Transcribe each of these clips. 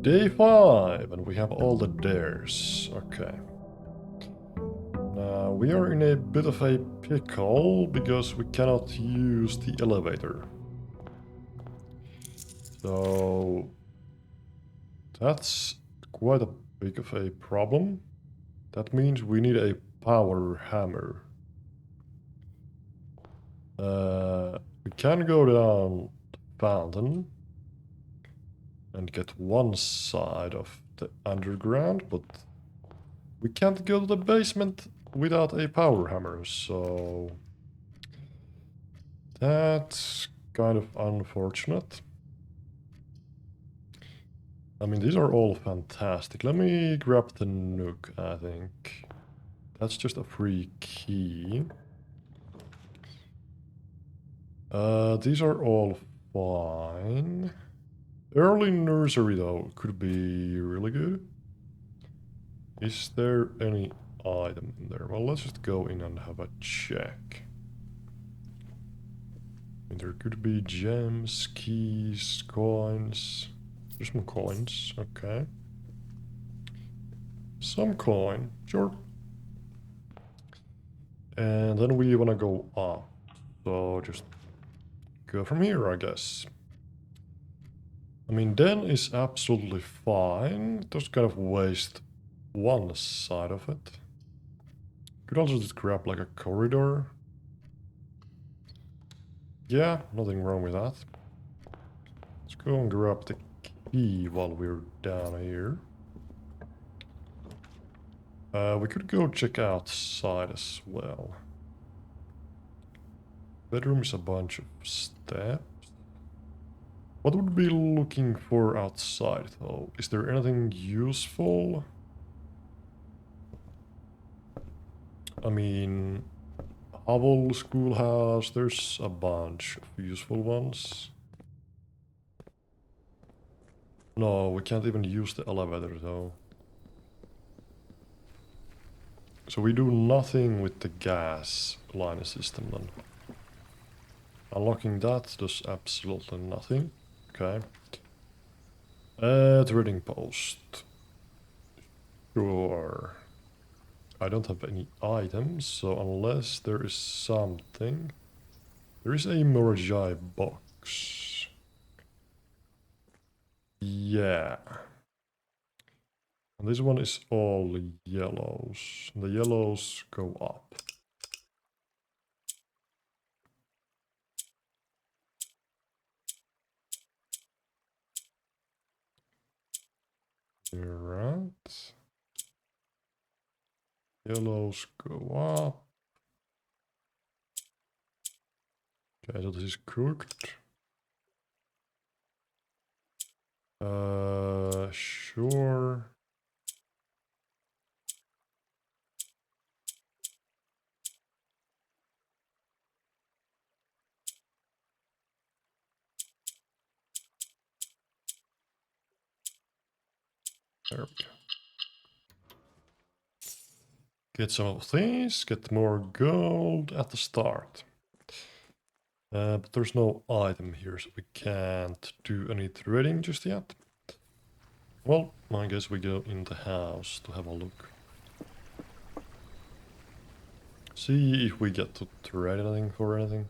Day 5, and we have all the dares. Okay. Now, we are in a bit of a pickle because we cannot use the elevator. So, that's quite a big of a problem. That means we need a power hammer. We can go down the fountain and get one side of the underground, but we can't go to the basement without a power hammer, so that's kind of unfortunate. I mean, these are all fantastic. Let me grab the nook, I think. That's just a free key. These are all fine. Early nursery, though, could be really good. Is there any item in there? Well, let's just go in and have a check. I mean, there could be gems, keys, coins. There's some coins, okay. Some coin, sure. And then we want to go up. So just go from here, I guess. I mean, den is absolutely fine. Just kind of waste one side of it. Could also just grab like a corridor. Yeah, nothing wrong with that. Let's go and grab the key while we're down here. We could go check outside as well. Bedroom is a bunch of steps. What would we be looking for outside, though? Is there anything useful? I mean, Hovel Schoolhouse, there's a bunch of useful ones. No, we can't even use the elevator, though. So we do nothing with the gas line system, then. Unlocking that does absolutely nothing. Okay. Trading post. Sure. I don't have any items, so unless there is something... There is a Mirage box. Yeah. And this one is all yellows. The yellows go up. Right. Yellows go up. Okay, so this is cooked. Sure. There we go. Get some of these, get more gold at the start. But there's no item here, so we can't do any trading just yet. Well, I guess we go in the house to have a look. See if we get to trade anything for anything.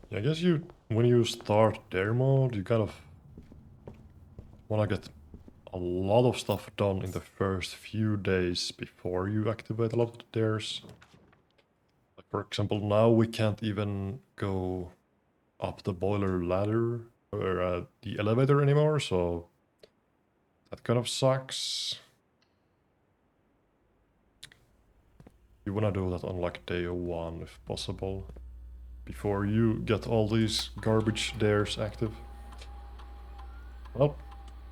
Yeah, I guess when you start dare mode, you kind of want to get a lot of stuff done in the first few days before you activate a lot of the dares. Like for example, now we can't even go up the boiler ladder or the elevator anymore, so that kind of sucks. You wanna do that on like day 1 if possible, before you get all these garbage dares active. Well,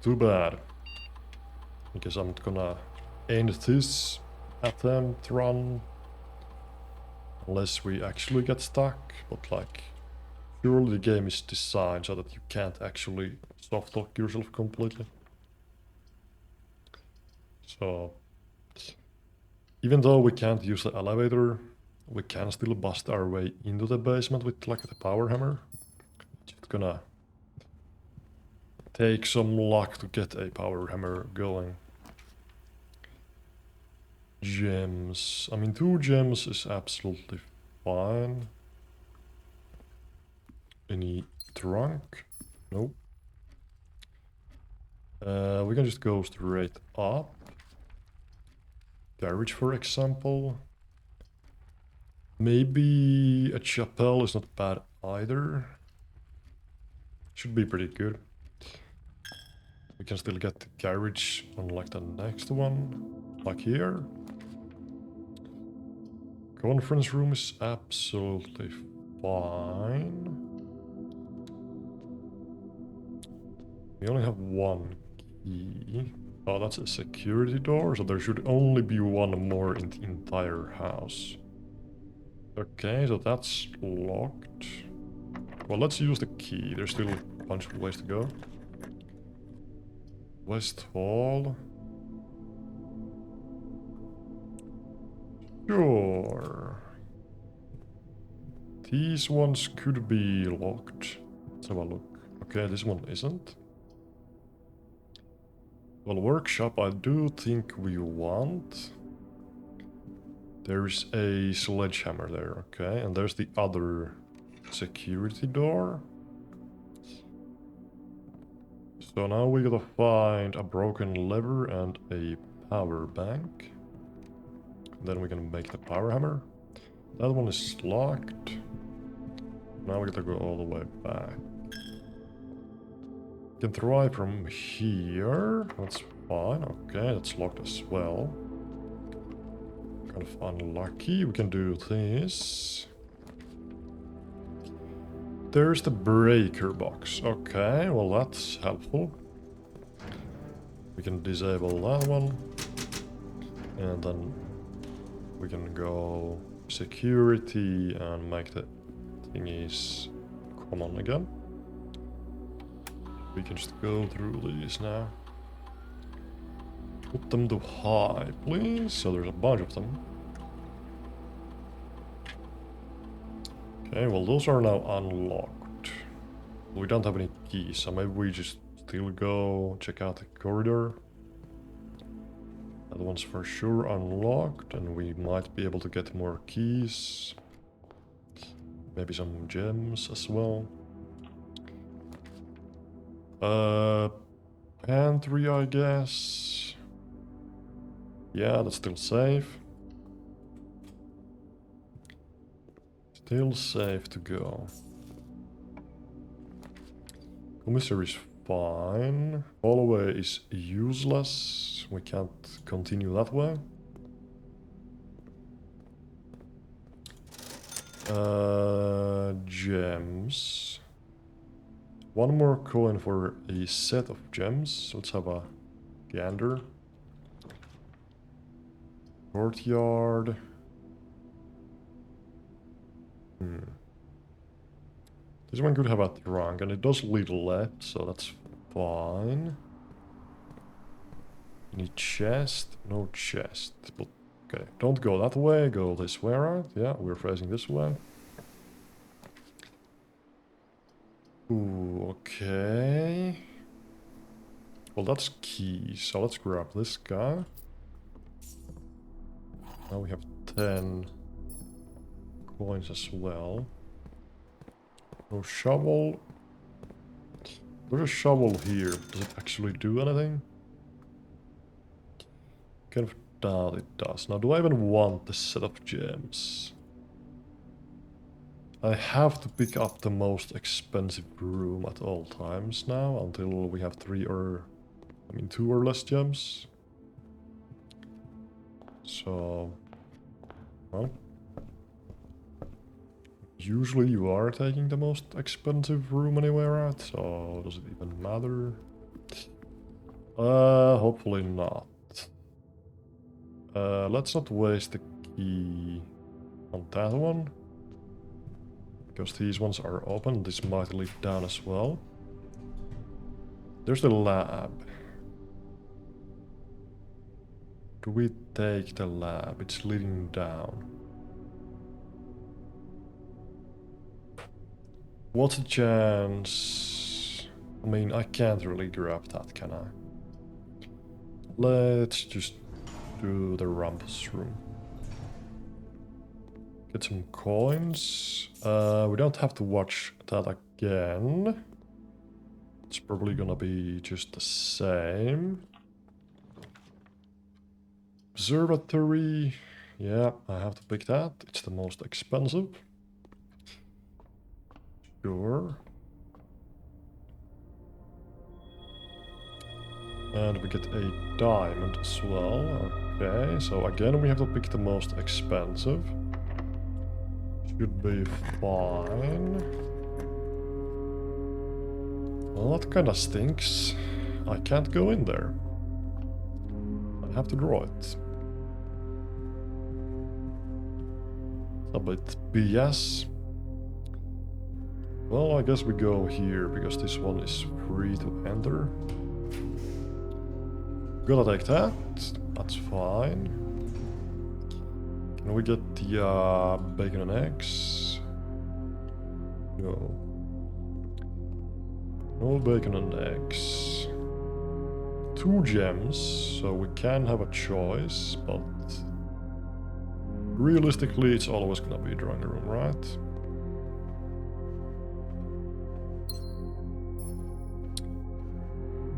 too bad. I guess I'm gonna end this attempt run, unless we actually get stuck, but like, surely the game is designed so that you can't actually soft lock yourself completely. So, even though we can't use the elevator, we can still bust our way into the basement with like the power hammer. Just gonna take some luck to get a power hammer going. Gems. I mean, 2 gems is absolutely fine. Any trunk? Nope. We can just go straight up. Garage, for example. Maybe a chapel is not bad either. Should be pretty good. We can still get the garage on like the next one. Like here. Conference room is absolutely fine. We only have 1 key. Oh, that's a security door, so there should only be 1 more in the entire house. Okay, so that's locked. Well, let's use the key. There's still a bunch of ways to go. West Hall. Sure. These ones could be locked. Let's have a look. Okay, this one isn't. Well, workshop I do think we want. There's a sledgehammer there, okay. And there's the other security door. So now we gotta find a broken lever and a power bank. Then we can make the power hammer. That one is locked. Now we gotta go all the way back. We can try from here. That's fine. Okay, that's locked as well. Kind of unlucky. We can do this. There's the breaker box. Okay, well that's helpful. We can disable that one. And then we can go security and make the thingies come on again. We can just go through these now. Put them to high, please. So there's a bunch of them. Okay, well those are now unlocked. We don't have any keys, so maybe we just still go check out the corridor. That one's for sure unlocked, and we might be able to get more keys. Maybe some gems as well. Pantry, I guess. Yeah, that's still safe. Still safe to go. Commissary is fine. Hallway is useless. We can't continue that way. Gems. 1 more coin for a set of gems. Let's have a gander. Courtyard. This one could have a trunk, and it does lead left, so that's fine. Any chest? No chest. But okay, don't go that way, go this way, right? Yeah, we're facing this way. Ooh, okay. Well, that's key, so let's grab this guy. Now we have 10 coins as well. No shovel. There's a shovel here. Does it actually do anything? Kind of doubt it does. Now, do I even want this set of gems? I have to pick up the most expensive room at all times now, until we have 2 or less gems. So, well, usually you are taking the most expensive room anywhere at, so does it even matter? Hopefully not. Let's not waste the key on that one. Because these ones are open, this might lead down as well. There's the lab. Do we take the lab? It's leading down. What's the chance? I mean, I can't really grab that, can I? Let's just do the rumpus room. Get some coins. We don't have to watch that again. It's probably gonna be just the same. Observatory. Yeah, I have to pick that. It's the most expensive. Sure. And we get a diamond as well. Okay, so again we have to pick the most expensive. Should be fine. Well, that kinda stinks. I can't go in there. I have to draw it. A bit BS. Well, I guess we go here because this one is free to enter. Gonna take that. That's fine. Can we get the bacon and eggs? No. No bacon and eggs. 2 gems, so we can have a choice, but realistically it's always gonna be a drawing room, right?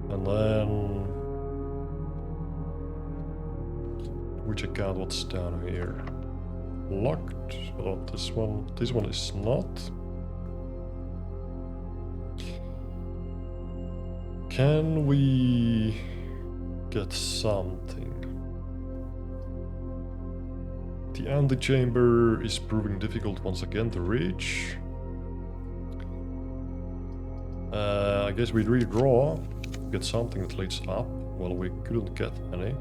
And then we check out what's down here. Locked. Oh, this one is not. Can we get something? The antechamber is proving difficult once again to reach. I guess we redraw. Get something that leads up. Well, we couldn't get any.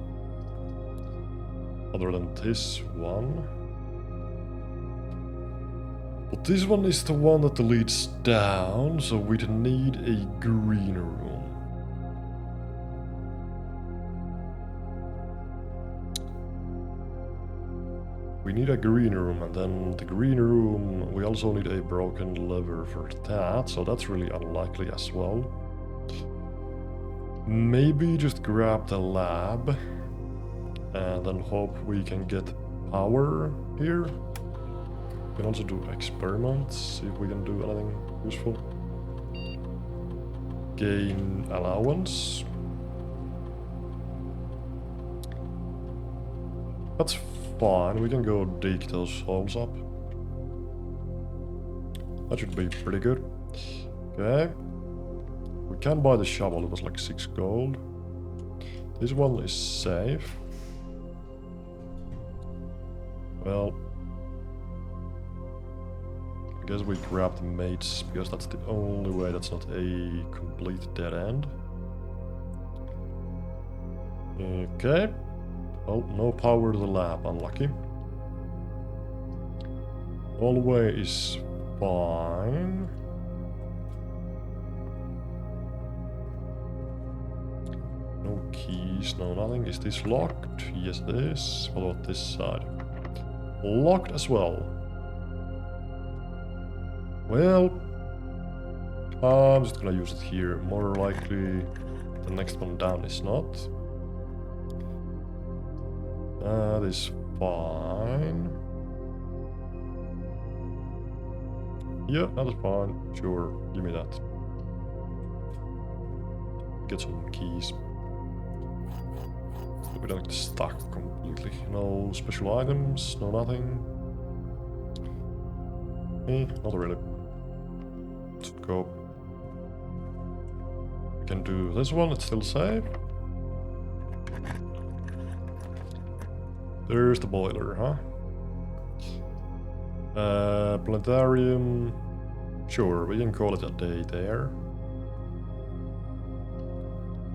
Other than this one. But this one is the one that leads down, so we'd need a green room. We need a green room, and then the green room, we also need a broken lever for that, so that's really unlikely as well. Maybe just grab the lab, and then hope we can get power here. We can also do experiments, see if we can do anything useful. Gain allowance. That's fine, we can go dig those holes up. That should be pretty good. Okay. We can buy the shovel, it was like 6 gold. This one is safe. Well, I guess we grab the mates, because that's the only way that's not a complete dead end. Okay. Oh, no power to the lab, unlucky. Hallway is fine. No keys, no nothing. Is this locked? Yes it is. What about this side? Locked as well. Well, I'm just gonna use it here. More likely the next one down is not. That is fine. Yeah, that is fine. Sure, give me that. Get some keys. We don't get stuck completely. No special items, no nothing. Not really. Let's go. We can do this one, it's still safe. There's the boiler, huh? Planetarium. Sure, we can call it a day there.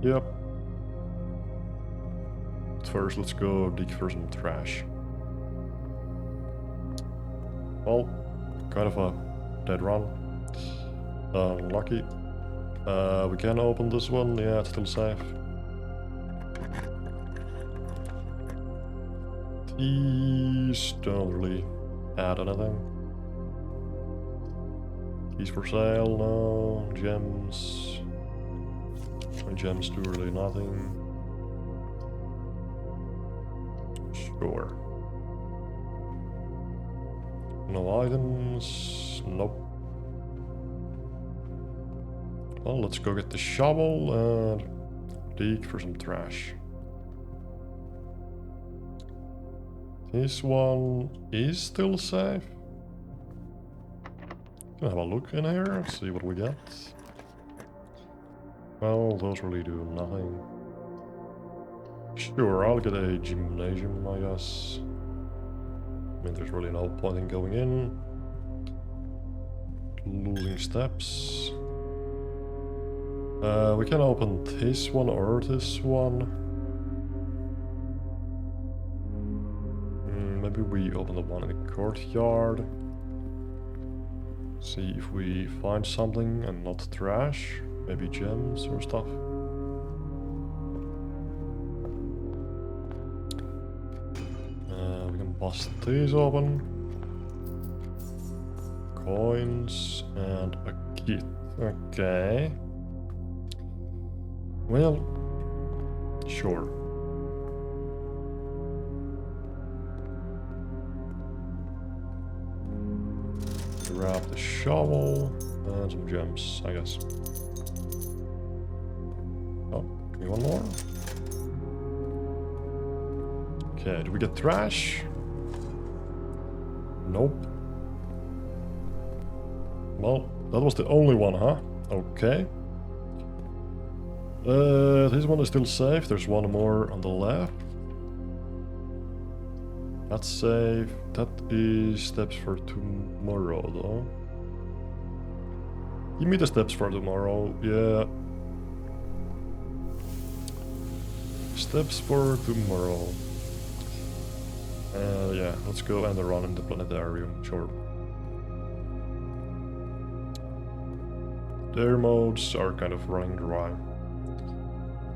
Yep. But first, let's go dig for some trash. Well, kind of a dead run. Unlucky. We can open this one, yeah, it's still safe. These don't really add anything. Keys for sale, no. Gems. Gems do really nothing. Sure. No items. Nope. Well, let's go get the shovel and dig for some trash. This one is still safe. Can have a look in here, see what we get. Well, those really do nothing. Sure, I'll get a gymnasium, I guess. I mean, there's really no point in going in. Losing steps. We can open this one or this one. Maybe we open the one in the courtyard. See if we find something and not trash. Maybe gems or stuff. We can bust these open. Coins and a kit. Okay. Well, sure. Grab the shovel and some gems, I guess. Oh, give me one more. Okay, do we get trash? Nope. Well, that was the only one, huh? Okay. This one is still safe. There's one more on the left. That's safe. That is steps for tomorrow, though. Give me the steps for tomorrow. Yeah. Steps for tomorrow. Yeah, let's go and run in the planetarium. Sure. Their modes are kind of running dry.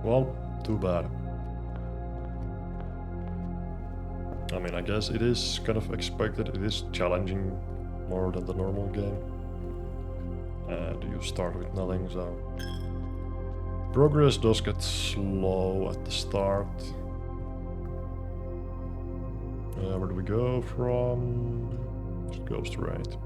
Well, too bad. I mean, I guess it is kind of expected. It is challenging more than the normal game. And you start with nothing, so... Progress does get slow at the start. Where do we go from? Just go straight.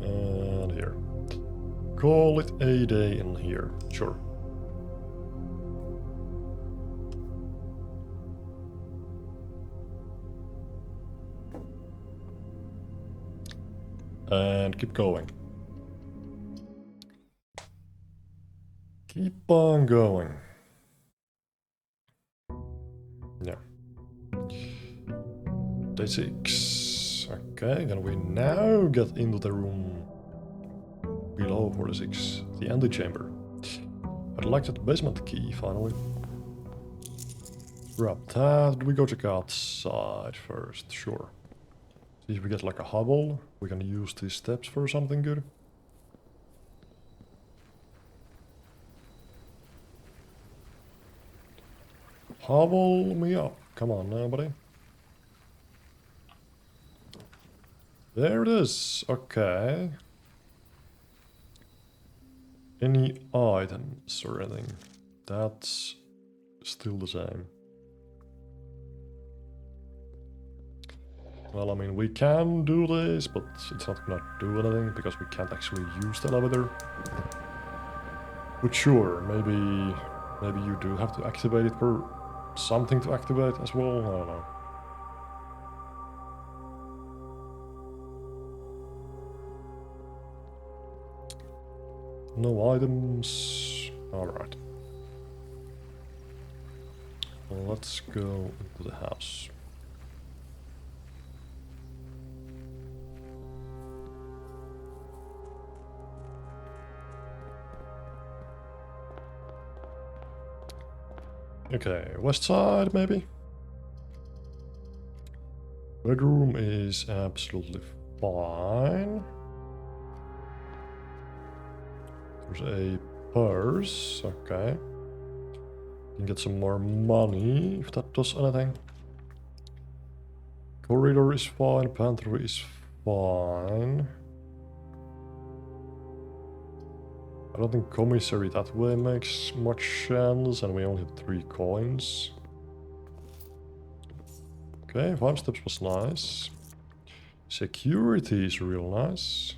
And here. Call it a day in here. Sure. And keep going. Keep on going. Yeah. Day 6. Okay, can we now get into the room below 46? The antechamber. I'd like that basement key, finally. Grab that. We go check outside first, sure. See if we get like a hovel. We can use these steps for something good. Hovel me up. Come on now, buddy. There it is. Okay. Any items or anything? That's still the same. Well, I mean, we can do this, but it's not gonna do anything because we can't actually use the elevator. But sure, maybe you do have to activate it for something to activate as well. I don't know. No items. All right. Well, let's go into the house. Okay, west side maybe? Bedroom is absolutely fine. There's a purse. Okay. Can get some more money if that does anything. Corridor is fine. Pantry is fine. I don't think commissary that way makes much sense, and we only have 3 coins. Okay, 5 steps was nice. Security is real nice.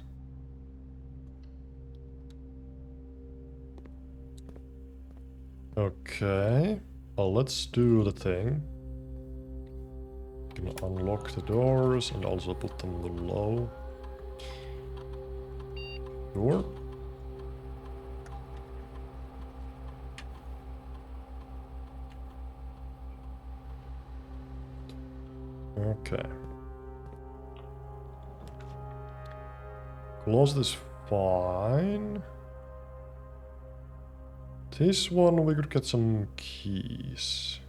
Okay, well, let's do the thing. Can unlock the doors and also put them below. Door. Okay. Close is fine. This one we could get some keys.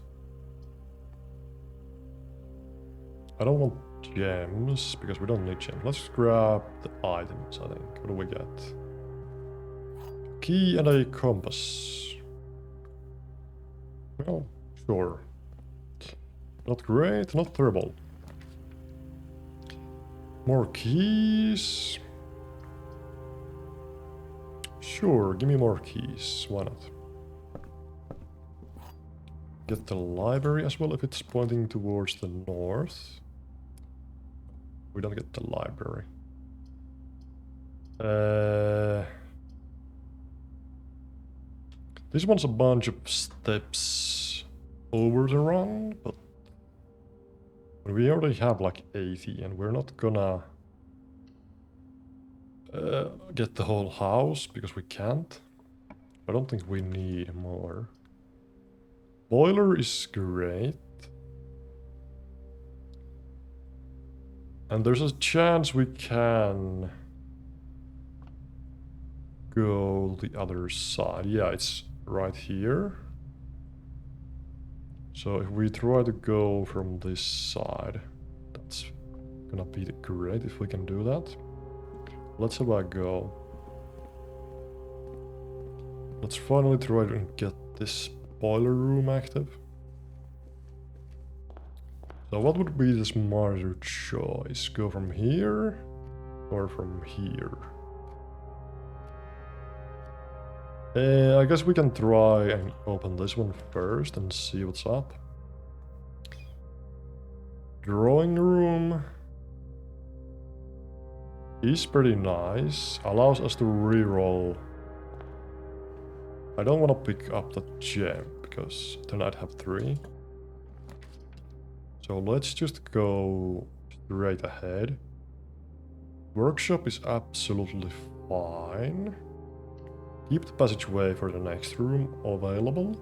I don't want gems because we don't need gems. Let's grab the items, I think. What do we get? Key and a compass. Well, sure. Not great, not terrible. More keys. Sure, give me more keys. Why not? Get the library as well if it's pointing towards the north. We don't get the library. This one's a bunch of steps over the run, but we already have like 80 and we're not gonna get the whole house because we can't. I don't think we need more. Boiler is great. And there's a chance we can go the other side. Yeah, it's right here. So if we try to go from this side, that's gonna be great if we can do that. Let's have a go. Let's finally try to get this boiler room active. So what would be the smarter choice? Go from here or from here? I guess we can try and open this one first and see what's up. Drawing room is pretty nice. Allows us to reroll. I don't want to pick up the gem because then I'd have 3. So let's just go straight ahead. Workshop is absolutely fine. Keep the passageway for the next room available.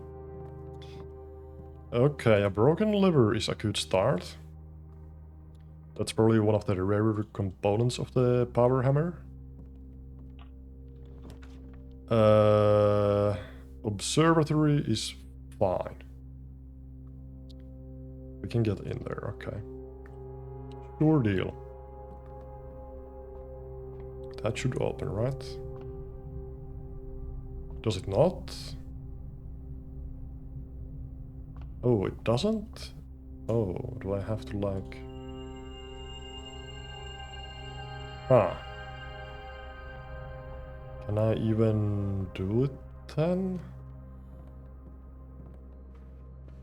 Okay, a broken liver is a good start. That's probably one of the rarer components of the power hammer. Observatory is fine. We can get in there, okay. Sure deal. That should open, right? Does it not? Oh, it doesn't? Oh, do I have to like... Ah. Can I even do it then?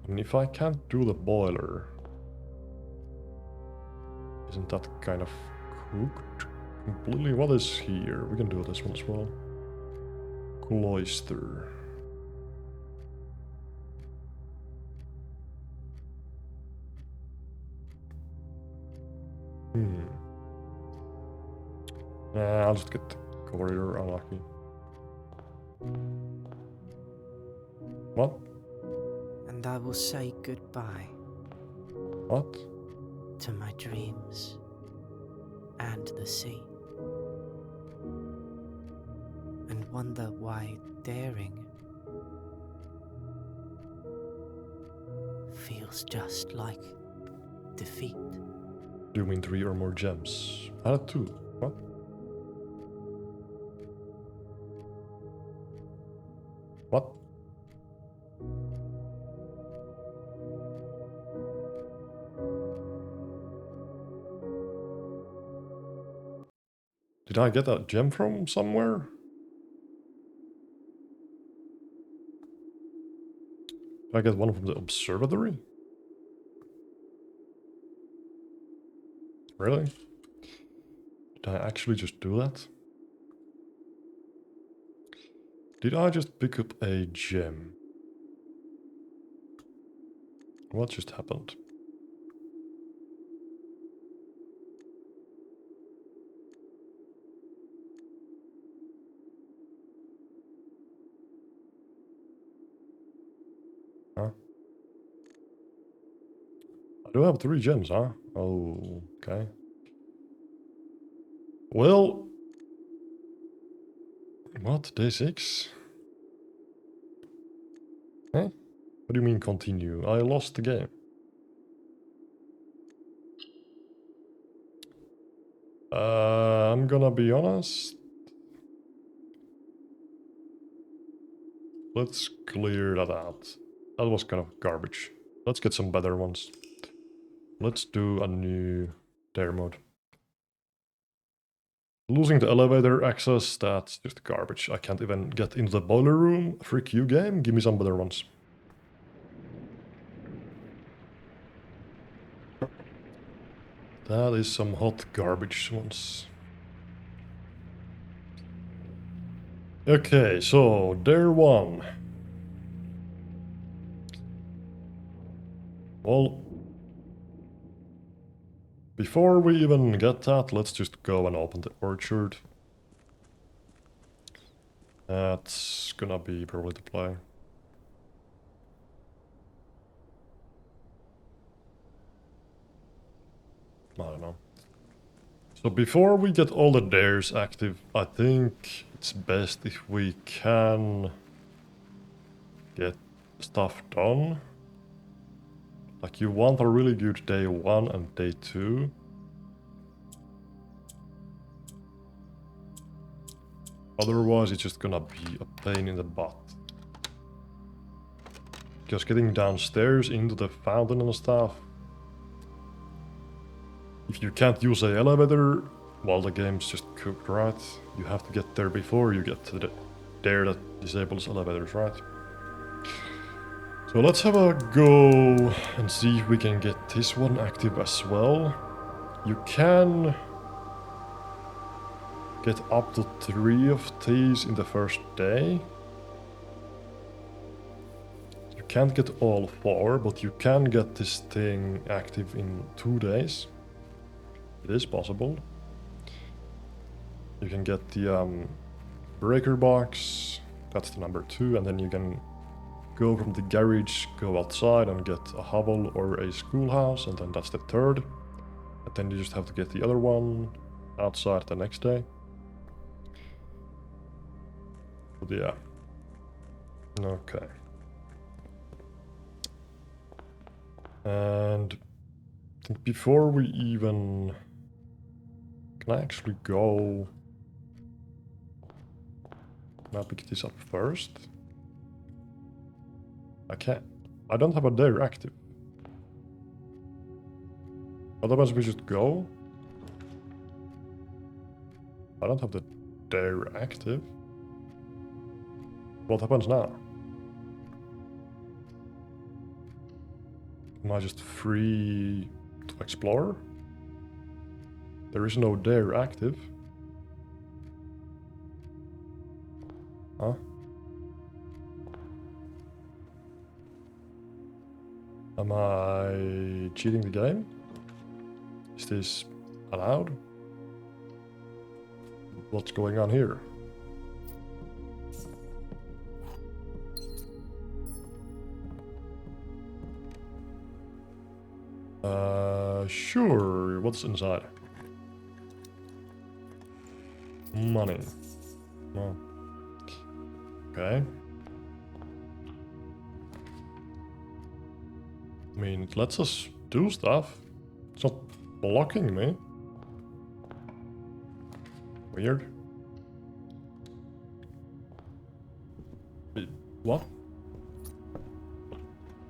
And if I can't do the boiler, isn't that kind of cooked completely? What is here? We can do this one as well. Cloister. Nah, I'll just get the corridor unlucky. What? And I will say goodbye. What? To my dreams and the sea. And wonder why daring feels just like defeat. Do you mean 3 or more gems? I had 2. What? What? Did I get a gem from somewhere? Did I get one from the observatory? Really? Did I actually just do that? Did I just pick up a gem? What just happened? Huh? I do have 3 gems, huh? Oh, okay. Well... What? Day 6? Eh? What do you mean continue? I lost the game. I'm gonna be honest. Let's clear that out. That was kind of garbage. Let's get some better ones. Let's do a new dare mode. Losing the elevator access, that's just garbage. I can't even get into the boiler room. Frick you, game. Give me some better ones. That is some hot garbage ones. Okay, so dare 1. Well, before we even get that, let's just go and open the orchard. That's gonna be probably the play. I don't know. So before we get all the dares active, I think it's best if we can get stuff done. Like you want a really good day 1 and day 2. Otherwise it's just gonna be a pain in the butt. Because getting downstairs into the fountain and stuff, if you can't use the elevator while the game's just cooked right, you have to get there before you get to the dare that disables elevators, right? So let's have a go and see if we can get this one active as well. You can get up to 3 of these in the first day. You can't get all 4, but you can get this thing active in 2 days. It is possible. You can get the breaker box, that's the number 2, and then you can go from the garage, go outside and get a hovel or a schoolhouse, and then that's the 3rd. And then you just have to get the other one outside the next day. But yeah. Okay. And I think before we even... Can I actually go... Can I pick this up first? I can't. I don't have a dare active. Otherwise we just go. I don't have the dare active. What happens now? Am I just free to explore? There is no dare active. Huh? Am I cheating the game? Is this allowed? What's going on here? Sure. What's inside? Money. Oh. Okay. I mean, it lets us do stuff. It's not blocking me. Weird. What?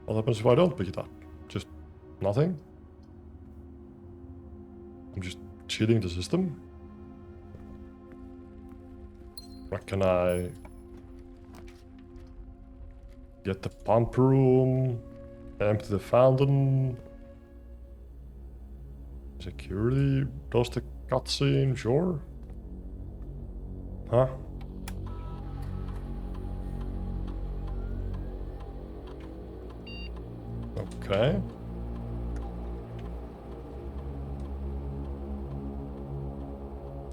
What happens if I don't pick it up? Just nothing? I'm just cheating the system? What can I... Get the pump room, empty the fountain. Security does the cutscene, sure. Huh? Okay.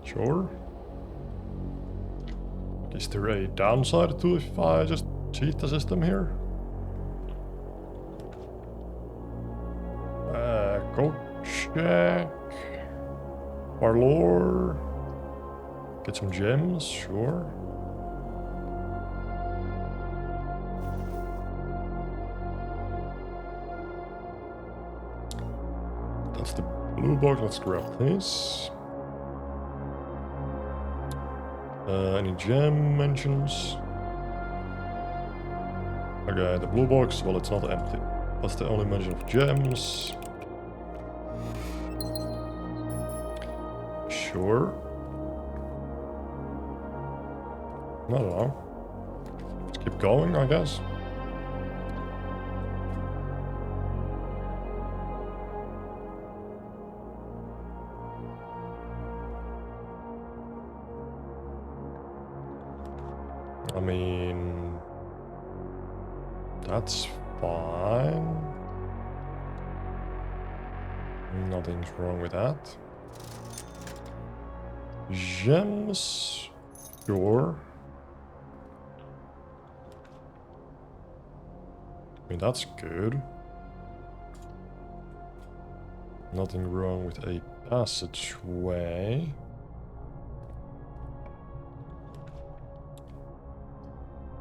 Sure. Is there a downside to if I just cheat the system here? Go check. Parlor. Get some gems, sure. That's the blue box, let's grab this. Any gem mentions? Okay, the blue box, well, it's not empty. That's the only mention of gems. Sure. I don't know. Let's keep going, I guess. I mean... That's fine. Nothing's wrong with that. Gems? Sure. I mean, that's good. Nothing wrong with a passageway.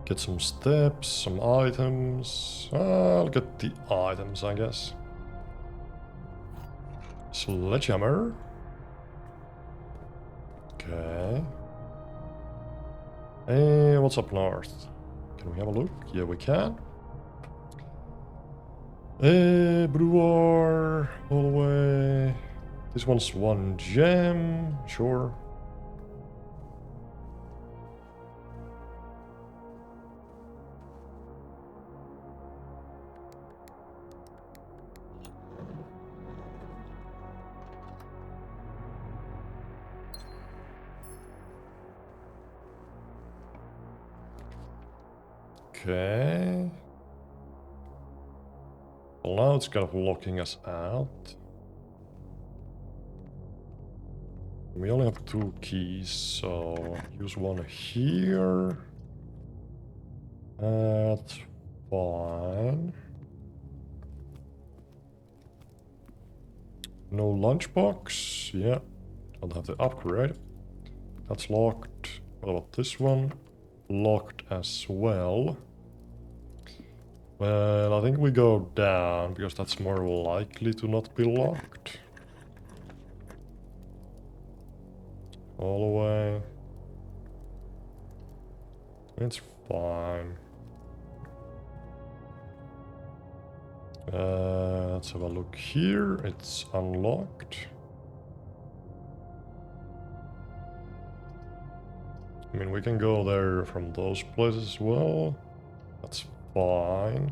Get some steps, some items. I'll get the items, I guess. Sledgehammer. Okay. Hey, what's up north? Can we have a look? Yeah, we can. Brewer, all the way. This one's 1 gem, sure. Okay. Well, now it's kind of locking us out. We only have 2 keys, so use one here. That's fine. No lunchbox. Yeah, I'll have to upgrade. That's locked. What about this one? Locked as well. Well, I think we go down, because that's more likely to not be locked. All the way. It's fine. Let's have a look here. It's unlocked. I mean, we can go there from those places as well. That's fine.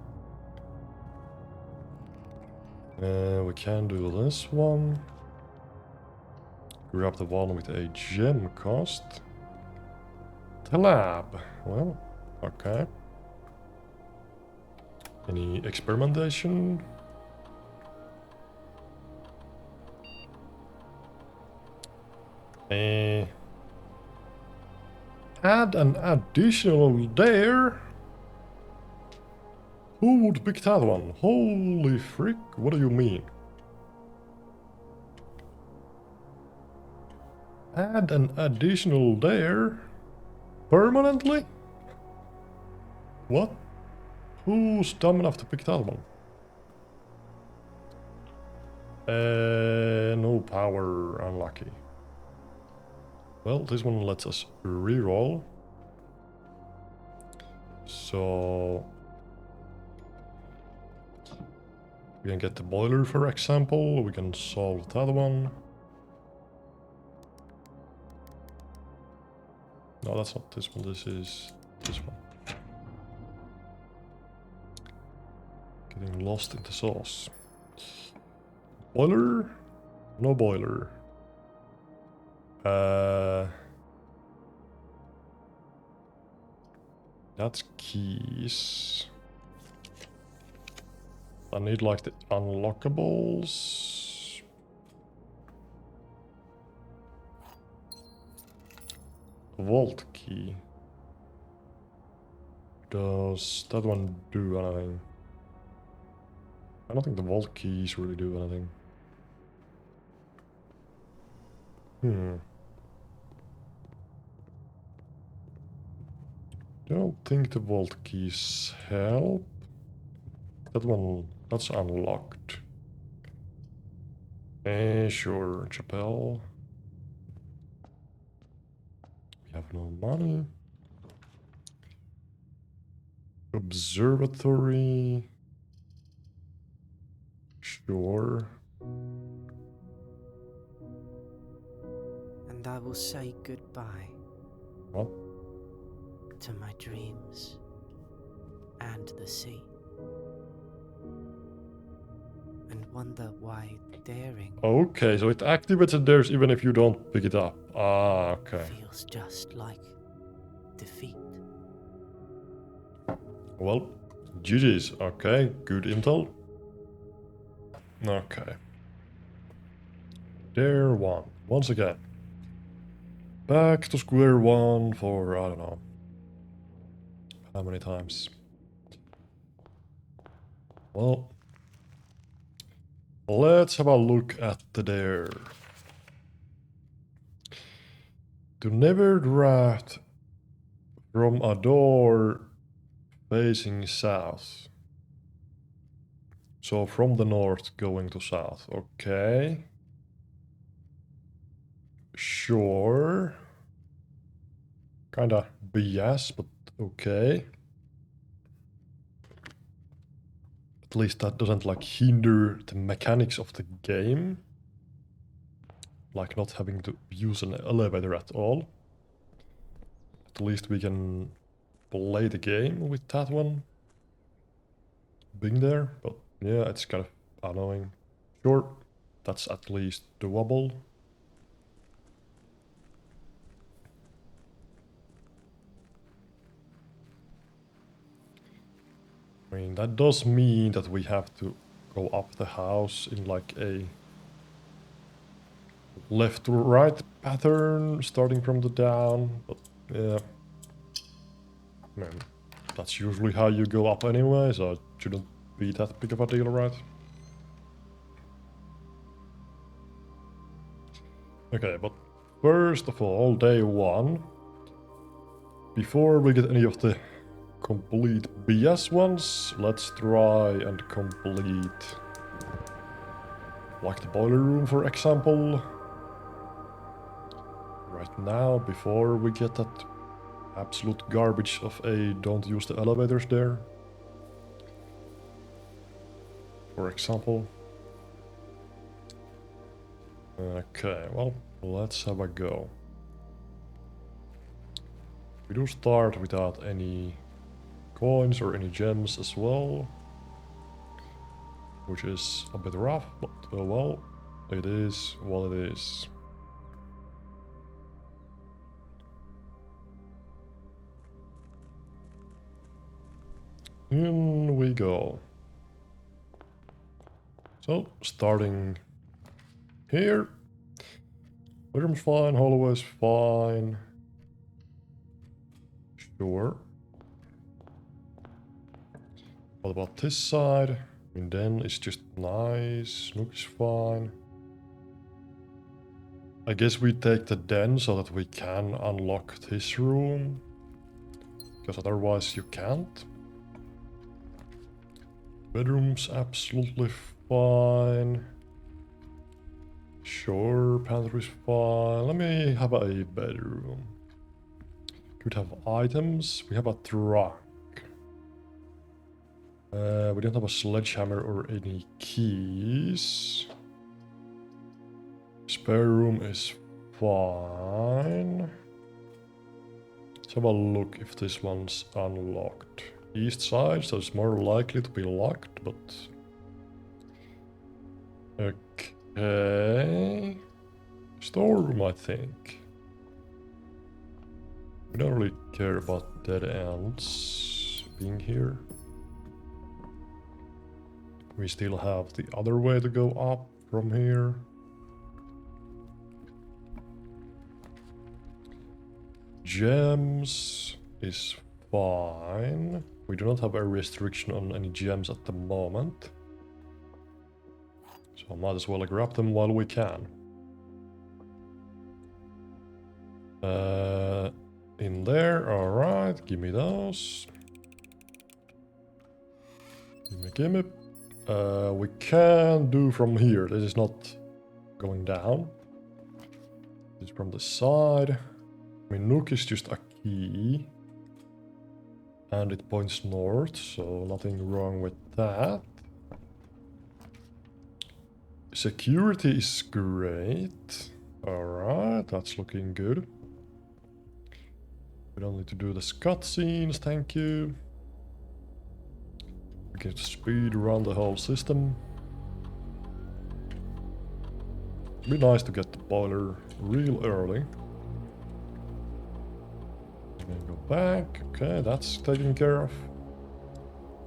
We can do this one. Grab the one with a gem cost. The lab. Well, okay. Any experimentation? Add an additional layer? Who would pick that one? Holy frick, what do you mean? Add an additional layer? Permanently? What? Who's dumb enough to pick that one? No power, unlucky. Well, this one lets us reroll. So we can get the boiler, for example. We can solve that one. No, that's not this one. This is this one. Getting lost in the sauce. Boiler? No boiler. That's keys. I need like the unlockables. Vault key. Does that one do anything? I don't think the vault keys really do anything. Don't think the vault keys help. That one, that's unlocked. Sure, Chapel. We have no money. Observatory. Sure. And I will say goodbye. What? To my dreams and the sea. And wonder why daring Okay, so it activates the dares even if you don't pick it up. Ah, okay. feels just like defeat. Well, GG's. Okay, good intel. Okay. Dare one. Once again. Back to square one for, I don't know, how many times. Well, let's have a look at the dare. To never draft from a door facing south. So from the north going to south. Okay. Sure. Kinda BS, but okay. At least that doesn't like hinder the mechanics of the game. Like not having to use an elevator at all. At least we can play the game with that one being there, but yeah, it's kind of annoying. Sure, that's at least doable. I mean, that does mean that we have to go up the house in like a left to right pattern, starting from the down, but yeah. Man, that's usually how you go up anyway, so it shouldn't be that big of a deal, right? Okay, but first of all, day one, before we get any of the complete BS ones, let's try and complete like the boiler room, for example. Right now, before we get that absolute garbage of a don't use the elevators there. For example. Okay, well, let's have a go. We do start without any coins or any gems as well. Which is a bit rough, but well, it is what it is. In we go. So, starting here. Bedroom's fine, hallway's fine. Sure. What about this side? I mean, then it's just nice. Nook is fine. I guess we take the den so that we can unlock this room. Because otherwise you can't. Bedroom's absolutely fine. Sure, pantry's fine. Let me have a bedroom. Could have items. We have a truck. We don't have a sledgehammer or any keys. Spare room is fine. Let's have a look if this one's unlocked. East side, so it's more likely to be locked, but... Okay... Storeroom, I think. We don't really care about dead ends being here. We still have the other way to go up from here. Gems is fine. We do not have a restriction on any gems at the moment. So I might as well grab them while we can. In there, alright, give me those. Give me. We can do from here. This is not going down. This is from the side. I mean, Nook is just a key. And it points north, so nothing wrong with that. Security is great. Alright, that's looking good. We don't need to do the cutscenes, thank you. We can speed run the whole system. It'd be nice to get the boiler real early. And go back. Okay, that's taken care of.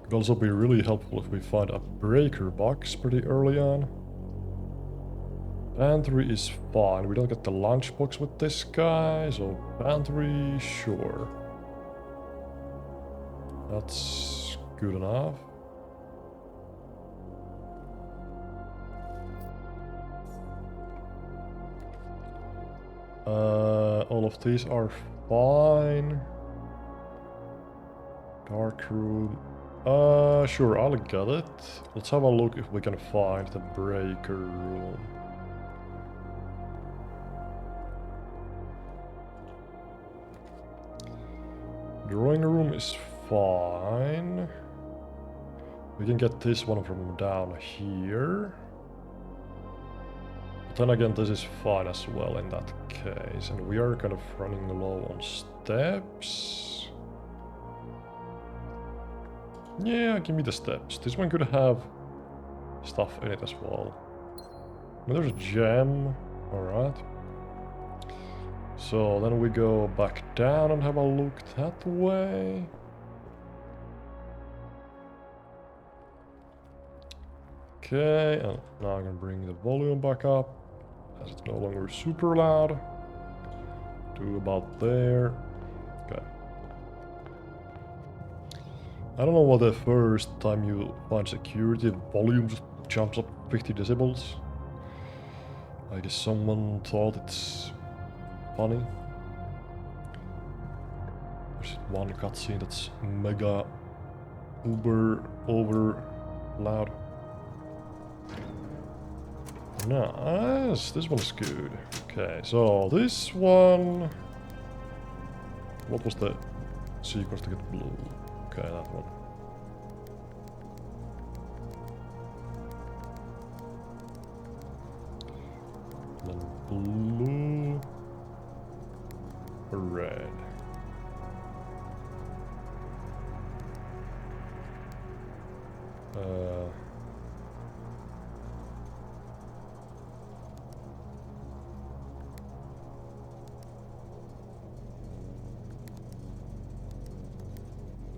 Could also be really helpful if we find a breaker box pretty early on. Pantry is fine. We don't get the lunchbox with this guy, so pantry, sure. That's good enough. All of these are fine. Dark room. Sure, I'll get it. Let's have a look if we can find the breaker room. Drawing room is fine. We can get this one from down here. But then again, this is fine as well in that case. And we are kind of running low on steps. Yeah, give me the steps. This one could have stuff in it as well. I mean, there's a gem. Alright. So then we go back down and have a look that way. Okay, and now I can bring the volume back up, as it's no longer super loud. To about there. Okay. I don't know what the first time you find security, volume just jumps up 50 decibels. I guess someone thought it's funny. There's one cutscene that's mega uber over loud. Nice, this one's good. Okay, so this one... What was the sequence to get blue? Okay, that one. Then blue... Red.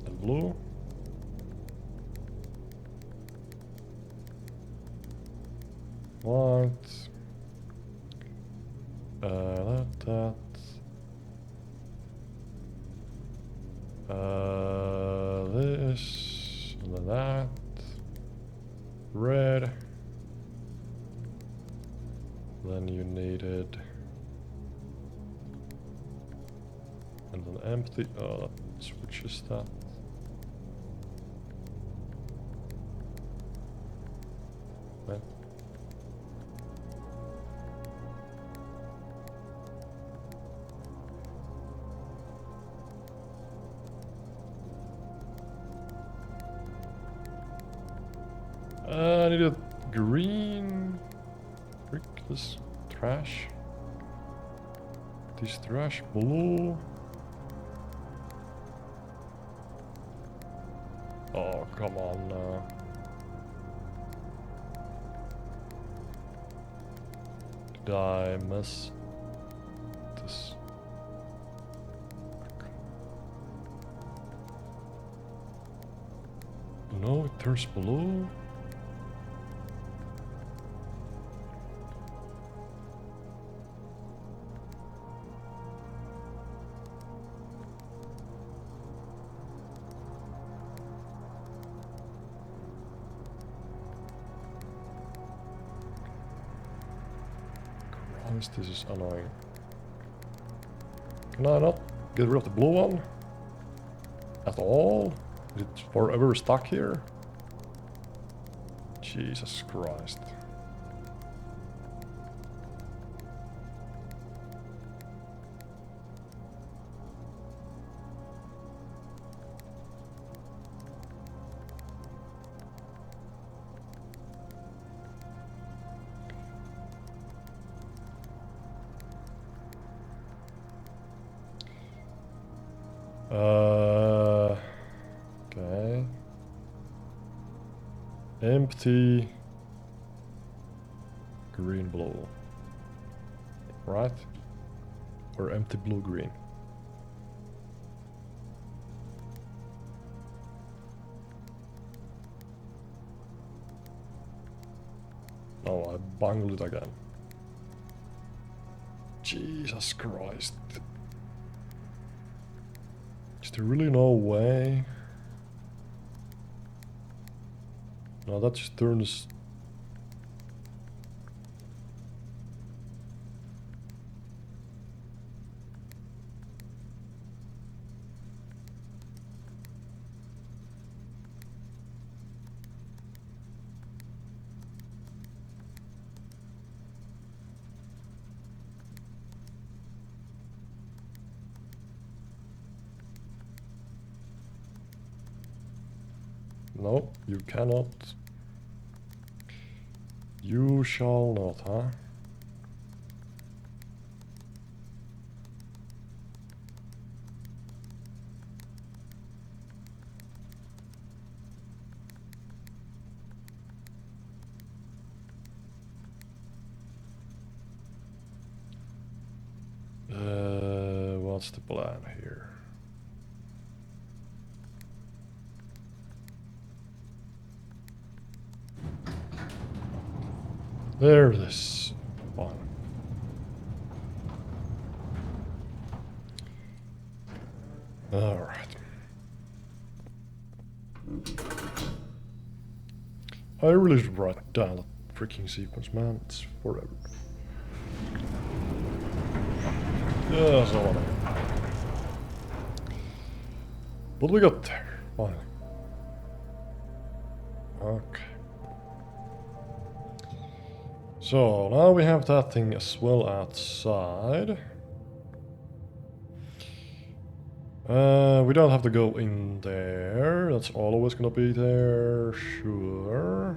And blue. White. That. This. And then that. Red. Then you needed. And then empty. Oh, that switches that. Right. needed green. Frick, this trash. This trash blue. Oh, come on now. Did I miss this? No, it turns blue. Christ, this is annoying. Can I not get rid of the blue one? At all? Is it forever stuck here? Jesus Christ. Okay. Empty green blue. Right? Or empty blue green. Oh, I bungled it again. Jesus Christ. Is there really no way? No, that just turns... No, you cannot. You shall not, huh? What's the plan here? There it is. Fine. Alright. I really should write down that freaking sequence, man. It's forever. Yeah, so on. What do we got there? Finally. Okay. So now we have that thing as well outside. We don't have to go in there. That's always gonna be there, sure.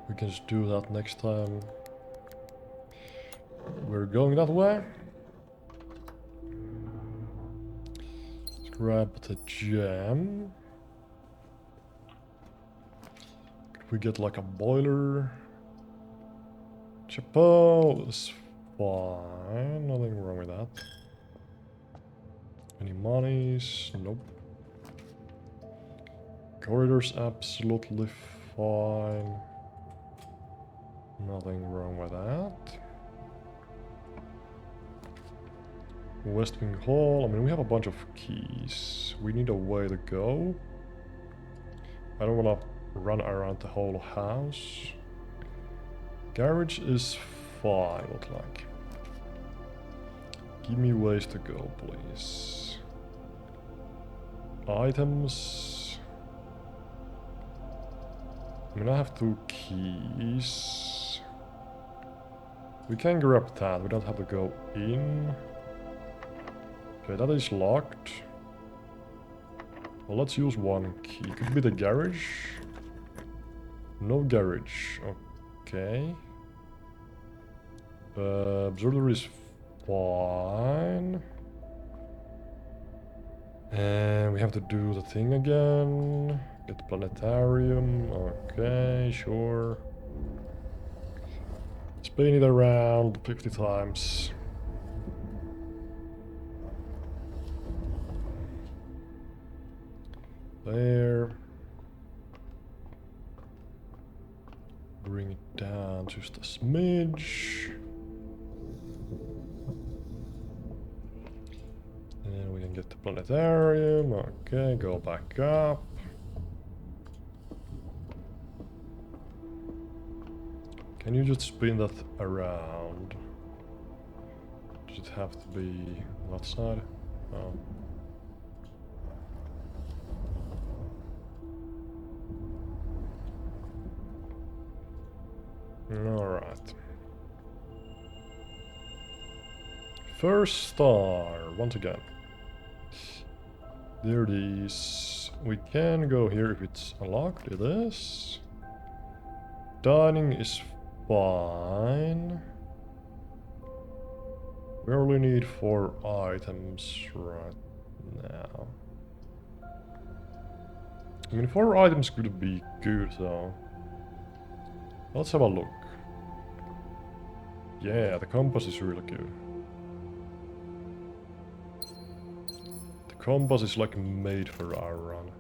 We can just do that next time. We're going that way. Let's grab the gem. Could we get like a boiler? Chapeau is fine. Nothing wrong with that. Any monies? Nope. Corridor's absolutely fine. Nothing wrong with that. West Wing Hall. I mean, we have a bunch of keys. We need a way to go. I don't want to run around the whole house. Garage is fine, look like. Give me ways to go, please. Items. I mean, I have 2 keys. We can grab that. We don't have to go in. Okay, that is locked. Well, let's use one key. Could be the garage. No garage. Okay. Observatory is fine. And we have to do the thing again. Get the planetarium. Okay, sure. Spin it around 50 times. There. Bring it down just a smidge. And we can get the planetarium. Okay, go back up. Can you just spin that around? Does it have to be on that side? Oh. Alright. First star, once again. There it is. We can go here if it's unlocked. It is. Dining is fine. We only need 4 items right now. I mean, 4 items could be good, though. Let's have a look. Yeah, the compass is really good. The compass is like made for our run.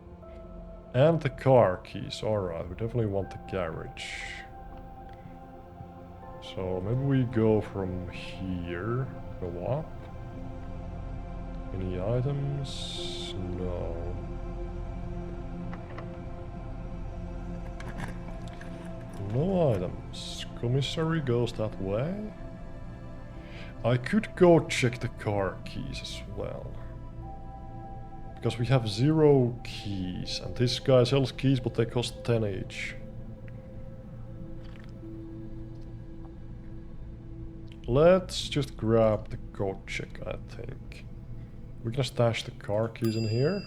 And the car keys, alright, we definitely want the garage. So maybe we go from here, go up. Any items? No. No items. Commissary goes that way. I could go check the car keys as well. Because we have 0 keys, and this guy sells keys, but they cost 10 each. Let's just grab the code check, I think. We can stash the car keys in here.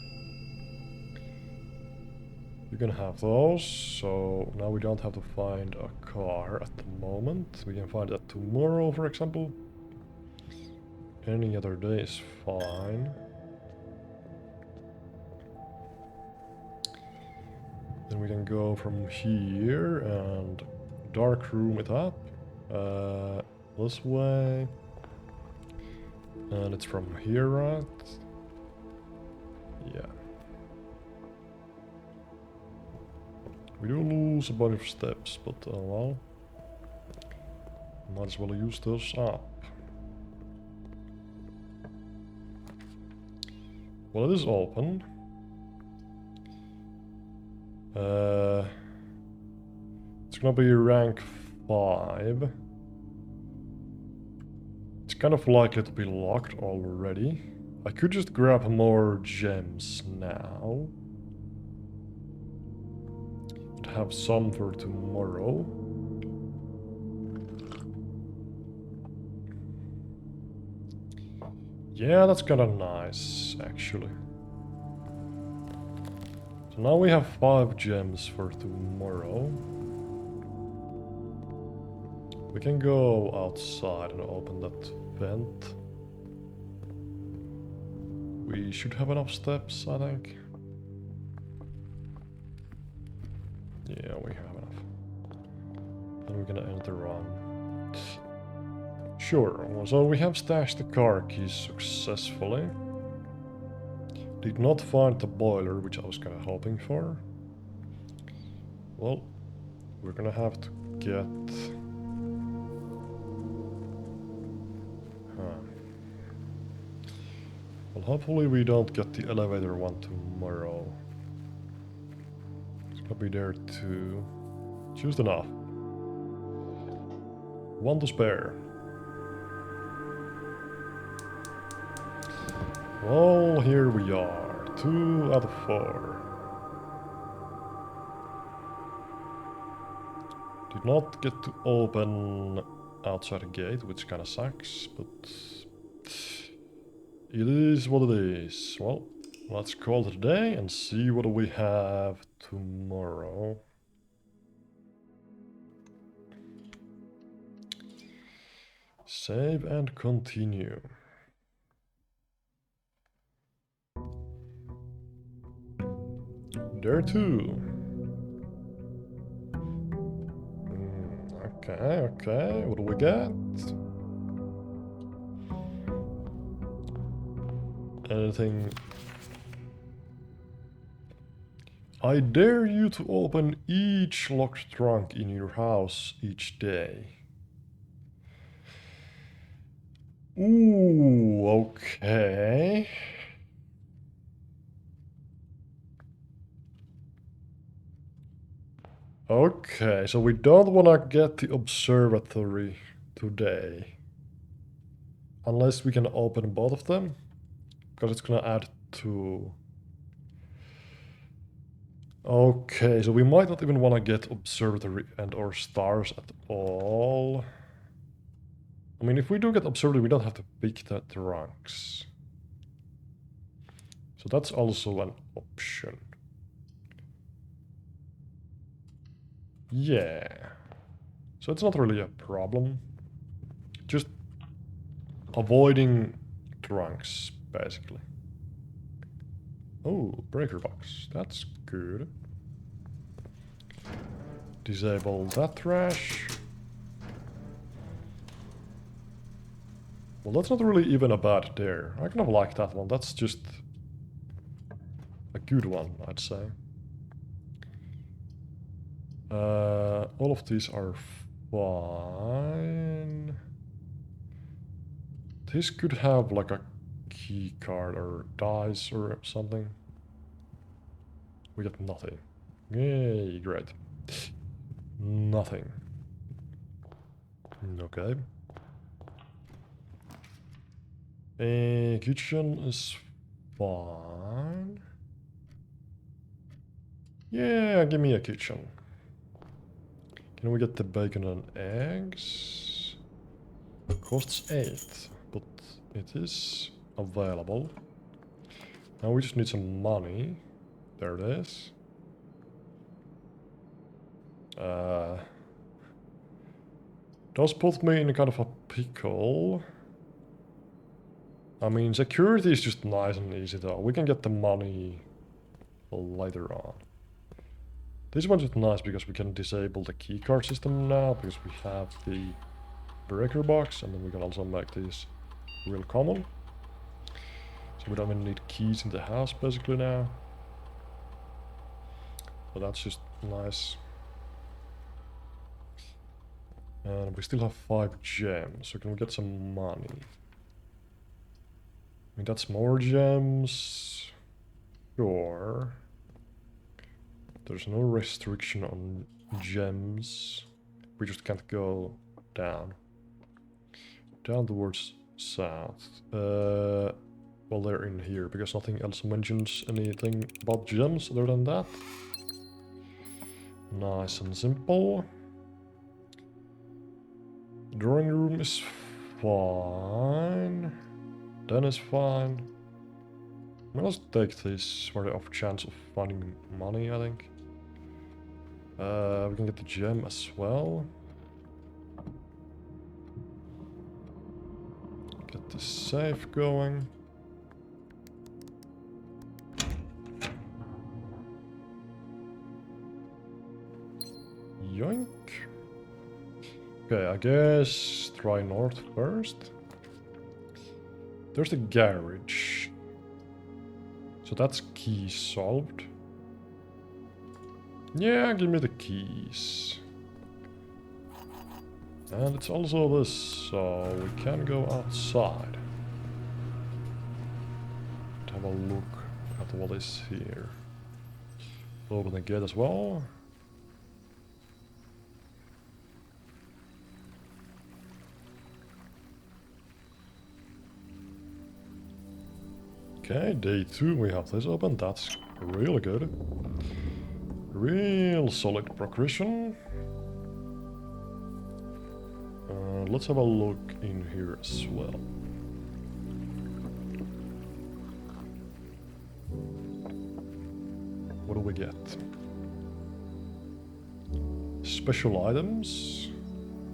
You can have those, so now we don't have to find a car at the moment. We can find that tomorrow, for example. Any other day is fine. Then we can go from here and dark room it up. This way. And it's from here, right? Yeah. We do lose a bunch of steps, but well. Might as well use those up. Well, it is open. It's gonna be rank 5. It's kind of likely to be locked already. I could just grab more gems now. And have some for tomorrow. Yeah, that's kinda nice, actually. So now we have 5 gems for tomorrow. We can go outside and open that vent. We should have enough steps, I think. Yeah, we have enough. Then we're gonna end the run. Sure, so we have stashed the car keys successfully. Did not find the boiler, which I was kinda hoping for. Well, we're gonna have to get... Well, hopefully we don't get the elevator one tomorrow. It's gonna be there too. Just enough. 1 to spare. Well, here we are. 2 out of 4. Did not get to open outside the gate, which kinda sucks, but... It is what it is. Well, Let's call it a day and see what we have tomorrow. Save and continue. There too. Okay. What do we get? Anything? I dare you to open each locked trunk in your house each day. Ooh, okay. Okay, so we don't want to get the observatory today. Unless we can open both of them. Because it's gonna add 2. Okay, so we might not even want to get observatory and or stars at all. I mean, if we do get observatory, we don't have to pick the trunks. So that's also an option. Yeah. So it's not really a problem. Just avoiding trunks, basically. Oh, breaker box. That's good. Disable that trash. Well, that's not really even a bad dare. I kind of like that one. That's just a good one, I'd say. All of these are fine. This could have like a key card or dice or something. We get nothing. Yay, great. Nothing. Okay. A kitchen is fine. Yeah, give me a kitchen. Can we get the bacon and eggs? Costs 8, but it is available. Now we just need some money. There it is. Does put me in a kind of a pickle. I mean, security is just nice and easy though. We can get the money later on. This one's just nice because we can disable the keycard system now because we have the breaker box, and then we can also make these real common. So we don't even need keys in the house basically now. So that's just nice. And we still have 5 gems, so can we get some money? I mean, that's more gems. Sure. There's no restriction on gems. We just can't go down. Down towards south. Well, they're in here because nothing else mentions anything about gems other than that. Nice and simple. Drawing room is fine. Den is fine. Well, let's take this for the off chance of finding money, I think. We can get the gem as well. Get the safe going. Yoink. Okay, I guess try north first. There's the garage. So that's key solved. Yeah, give me the keys. And it's also this, so we can go outside. Have a look at what is here. Open the gate as well. Okay, day 2 we have this open. That's really good. Real solid progression. Let's have a look in here as well. we get? Special items.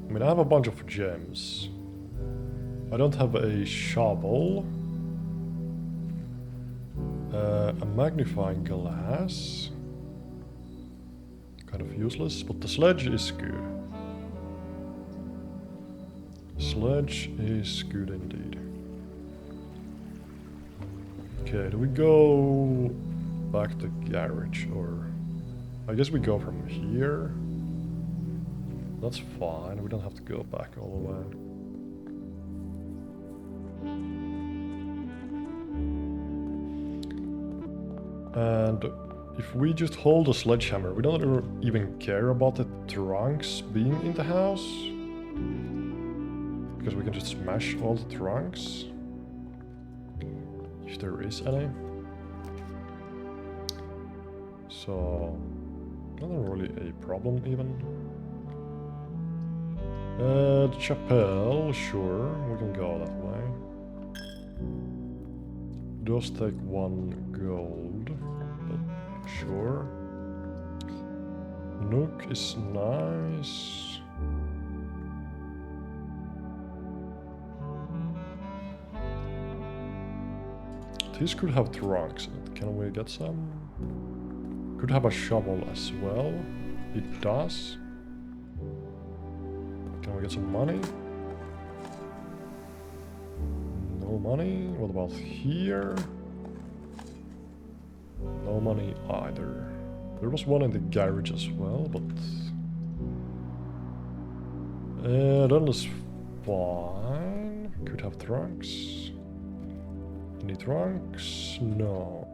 I mean, I have a bunch of gems. I don't have a shovel. A magnifying glass. Kind of useless, but the sledge is good. Sledge is good indeed. Okay, do we go back to garage or... I guess we go from here. That's fine, we don't have to go back all the way. And if we just hold a sledgehammer, we don't even care about the trunks being in the house. Because we can just smash all the trunks. If there is any. So, not really a problem even. The chapel, sure, we can go that way. Does take 1 gold, but sure. Nook is nice. This could have trunks in it. Can we get some? Could have a shovel as well. It does. Can we get some money? No money. What about here? No money either. There was one in the garage as well, but... that is fine. Could have trunks. Any trunks? No.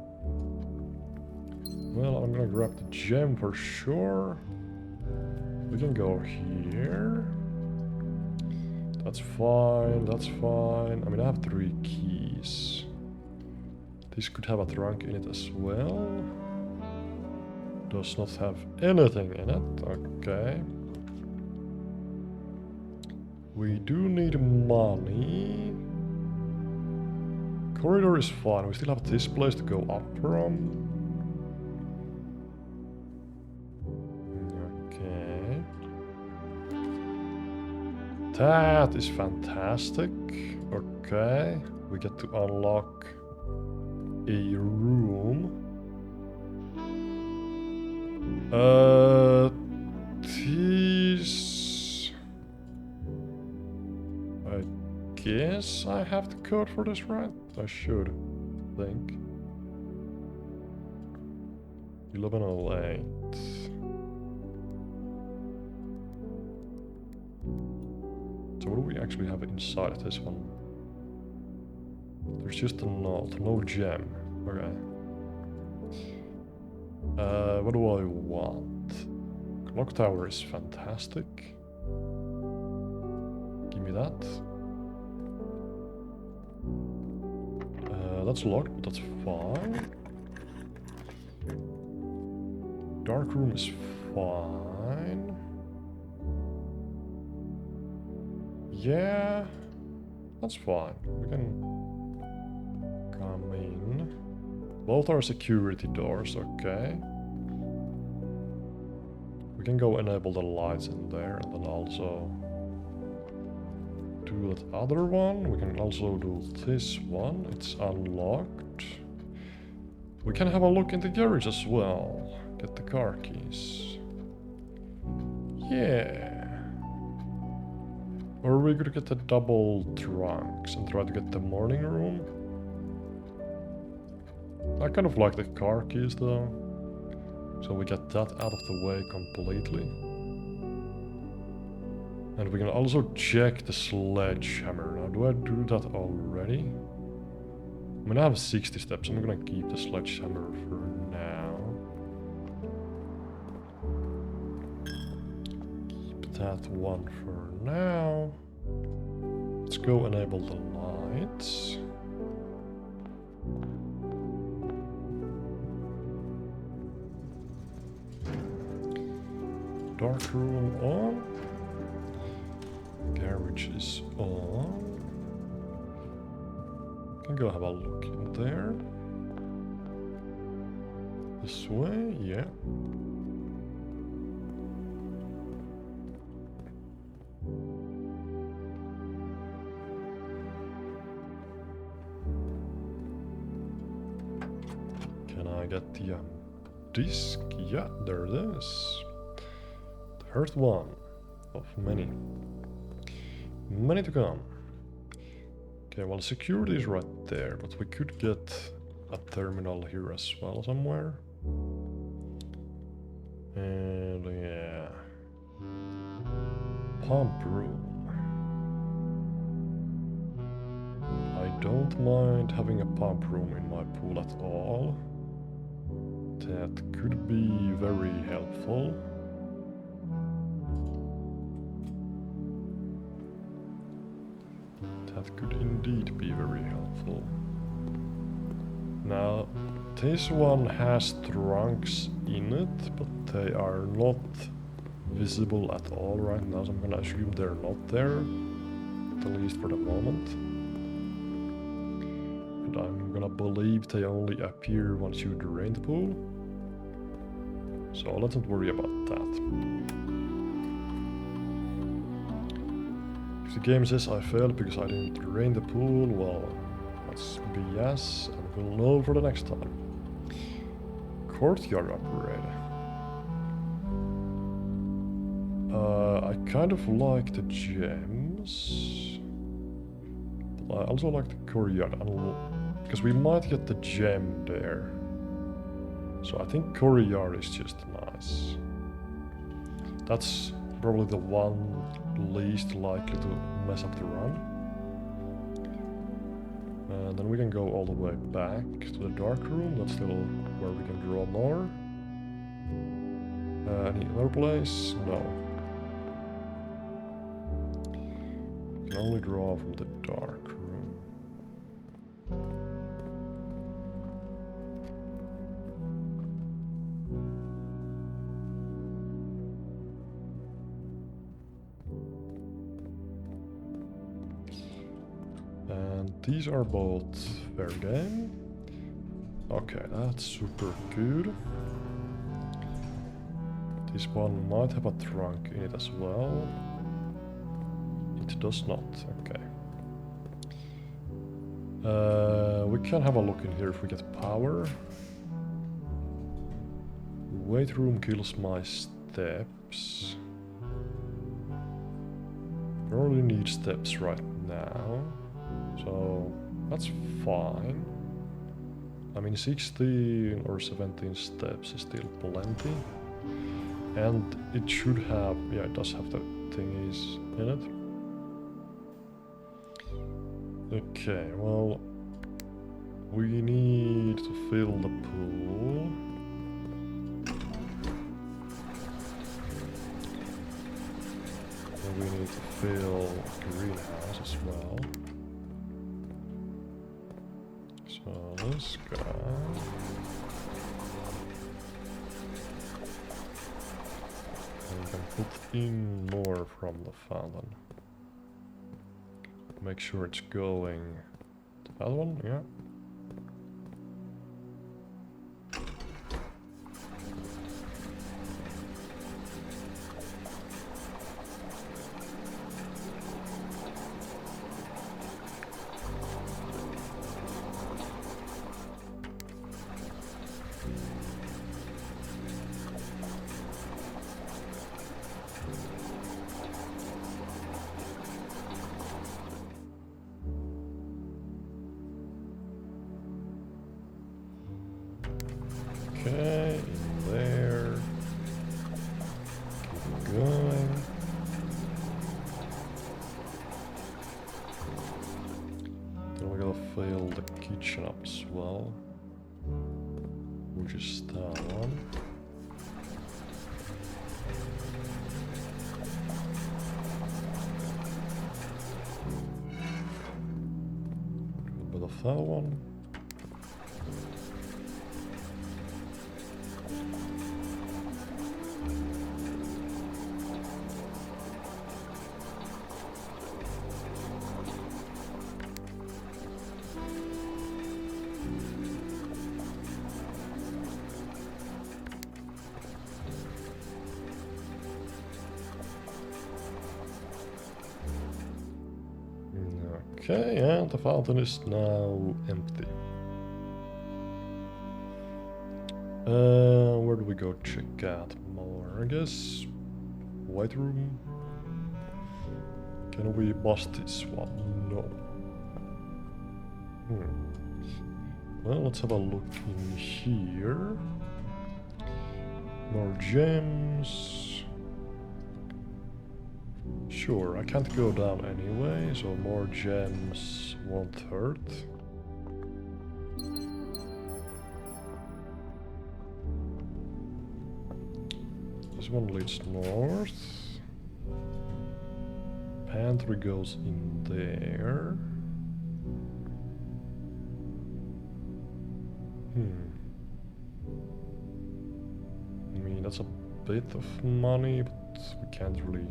Well, I'm gonna grab the gem for sure. We can go here. That's fine, that's fine. I mean, I have 3 keys. This could have a trunk in it as well. Does not have anything in it. Okay. We do need money. Corridor is fine. We still have this place to go up from. Okay. That is fantastic. Okay. We get to unlock a room. This... I guess I have the code for this, right? I should think. 1108. So what do we actually have inside of this one? There's just a note, no gem. Okay. What do I want? Clock tower is fantastic. Give me that. That's locked, but that's fine. Dark room is fine. Yeah, that's fine. We can come in. Both are security doors, okay. We can go enable the lights in there and then also do that other one. We can also do this one. It's unlocked. We can have a look in the garage as well. Get the car keys. Yeah. Or we could get the double trunks and try to get the morning room. I kind of like the car keys though. So we get that out of the way completely. And we can also check the sledgehammer. Now, do I do that already? I mean, I have 60 steps. I'm gonna keep the sledgehammer for now. Keep that one for now. Let's go enable the lights. Dark room on. Garage is on. Can go have a look in there. This way, yeah. Can I get the disc? Yeah, there it is. The first one of many. Many to come. Okay, well, security is right there, but we could get a terminal here as well somewhere. And yeah. Pump room. I don't mind having a pump room in my pool at all. That could be very helpful. That could indeed be very helpful. Now, this one has trunks in it, but they are not visible at all right now, so I'm gonna assume they're not there, at least for the moment. And I'm gonna believe they only appear once you drain the pool. So let's not worry about that. If the game says I failed because I didn't drain the pool, well, that's BS, and we'll know for the next time. Courtyard upgrade. I kind of like the gems. I also like the courtyard, because we might get the gem there. So I think courtyard is just nice. That's probably the one least likely to mess up the run. And then we can go all the way back to the dark room. That's still where we can draw more. Any other place? No. We can only draw from the dark room. And these are both fair game. Okay, that's super good. This one might have a trunk in it as well. It does not, okay. We can have a look in here if we get power. Weight room kills my steps. I already need steps right now, so that's fine. I mean, 16 or 17 steps is still plenty. And it should have, yeah, it does have the thingies in it. Okay, well, we need to fill the pool. And we need to fill the greenhouse as well. So this guy. And we can put in more from the fountain. Make sure it's going to that one, yeah. Okay, in there. Keep going. Then we gotta fill the kitchen up as well, which is that one. A bit of that one. Okay, and the fountain is now empty. Where do we go check out more? I guess white room. Can we bust this one? No. Well, let's have a look in here. More gems. Sure, I can't go down anyway, so more gems won't hurt. This one leads north. Pantry goes in there. I mean, that's a bit of money, but we can't really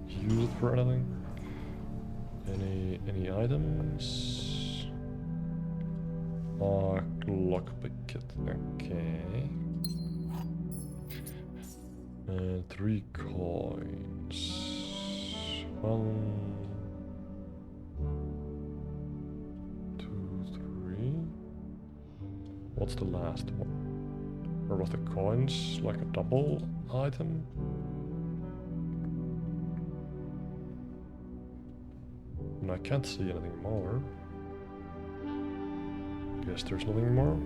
use it for anything. Any items? Lockpick it. Okay. And 3 coins. 1, 2, 3. What's the last one? Or was the coins like a double item? And I can't see anything more. Guess there's nothing more.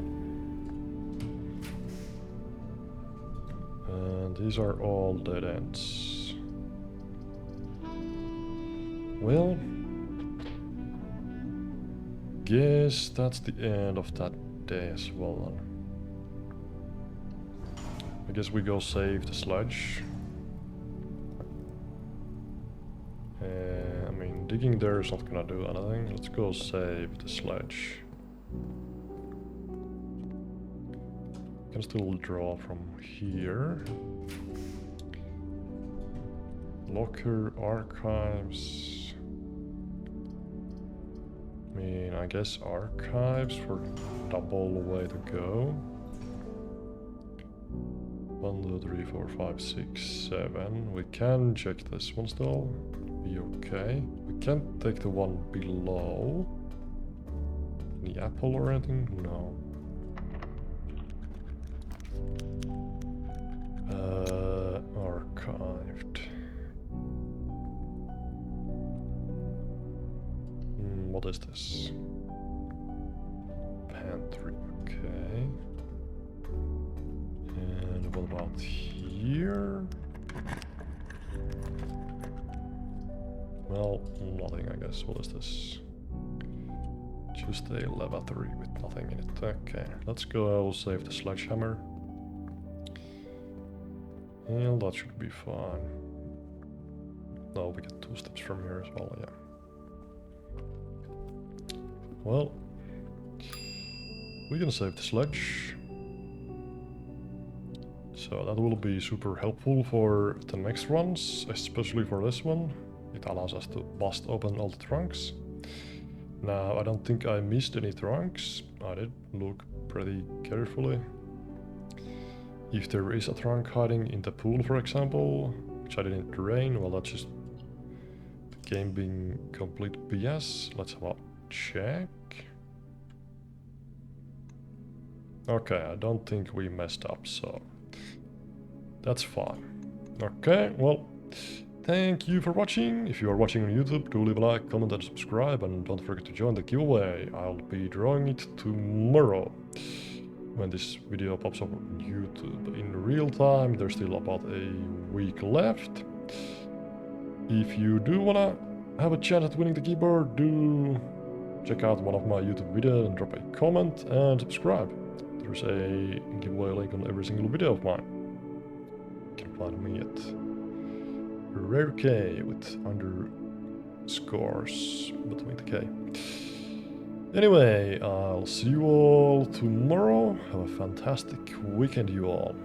And these are all dead ends. Well, guess that's the end of that day as well then. I guess we go save the sludge. I mean, digging there is not gonna do anything. Let's go save the sledge. Can still draw from here. Locker, archives. I mean, I guess archives for double way to go. 1, 2, 3, 4, 5, 6, 7. We can check this one still. Be okay. We can't take the one below. Any apple or anything? No. Archived. What is this? Pantry, okay. And what about here? Well, nothing, I guess. What is this? Just a lavatory with nothing in it. Okay, let's go save the sledgehammer. And that should be fine. No, we get 2 steps from here as well, yeah. Well, we can save the sledge. So that will be super helpful for the next runs, especially for this one. It allows us to bust open all the trunks. Now, I don't think I missed any trunks. I did look pretty carefully. If there is a trunk hiding in the pool, for example, which I didn't drain, well, that's just the game being complete BS. Let's have a check. Okay, I don't think we messed up, so that's fine. Okay, well, thank you for watching. If you are watching on YouTube, do leave a like, comment and subscribe, and don't forget to join the giveaway. I'll be drawing it tomorrow when this video pops up on YouTube. In real time, there's still about a week left. If you do wanna have a chance at winning the keyboard, do check out one of my YouTube videos and drop a comment and subscribe. There's a giveaway link on every single video of mine. You can find me at RareK with underscores between the K. Anyway, I'll see you all tomorrow. Have a fantastic weekend, you all.